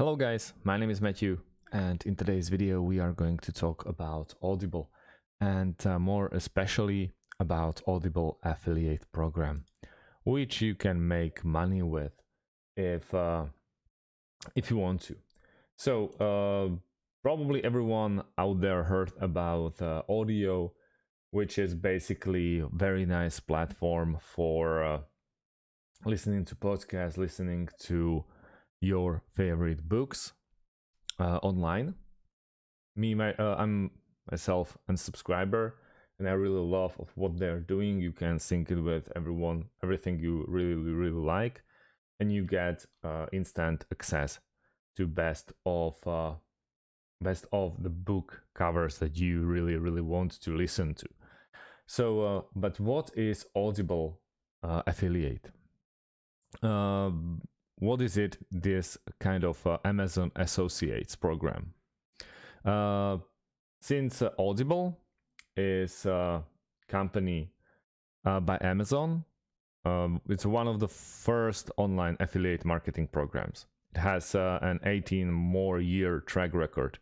Hello guys, my name is Matthew, and in today's video we are going to talk about Audible, and more especially about Audible affiliate program, which you can make money with if you want to. So probably everyone out there heard about Audio, which is basically a very nice platform for listening to podcasts, listening to your favorite books online. I'm myself a subscriber, and I really love of what they're doing. You can sync it with everything you really like, and you get instant access to best of the book covers that you really want to listen to. So, but what is Audible affiliate? What is it? This kind of Amazon Associates program. Since Audible is a company by Amazon, it's one of the first online affiliate marketing programs. It has an 18-year track record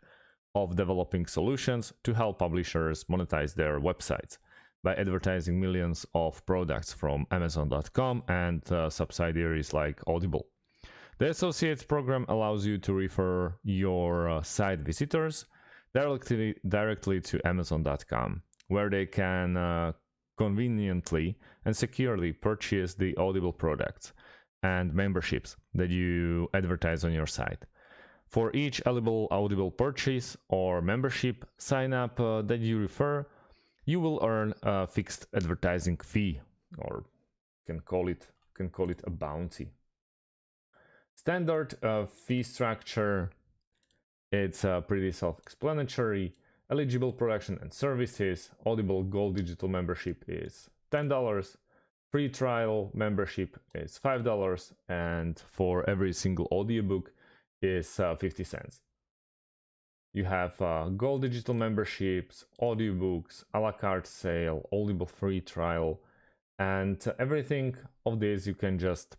of developing solutions to help publishers monetize their websites by advertising millions of products from Amazon.com and subsidiaries like Audible. The Associates program allows you to refer your site visitors directly to Amazon.com, where they can conveniently and securely purchase the Audible products and memberships that you advertise on your site. For each Audible purchase or membership sign up that you refer, you will earn a fixed advertising fee, or can call it a bounty. Standard fee structure, it's pretty self-explanatory. Eligible production and services. Audible Gold Digital membership is $10. Free trial membership is $5, and for every single audiobook is 50 cents. You have Gold Digital memberships, audiobooks, a la carte sale, Audible free trial, and everything of this you can just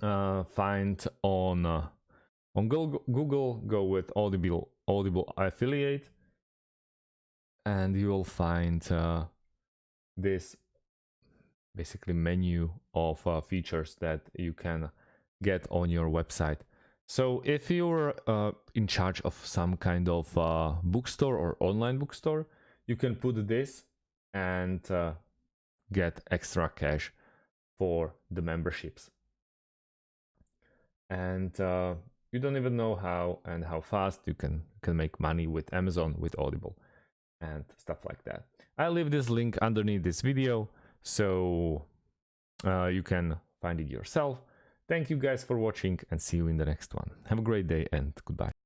find on Google. Go with Audible affiliate, and you will find this basically menu of features that you can get on your website. So if you're in charge of some kind of bookstore or online bookstore, you can put this and get extra cash for the memberships. And you don't even know how fast you can make money with Amazon, with Audible, and stuff like that. I'll leave this link underneath this video, so you can find it yourself. Thank you guys for watching, and see you in the next one. Have a great day, and goodbye.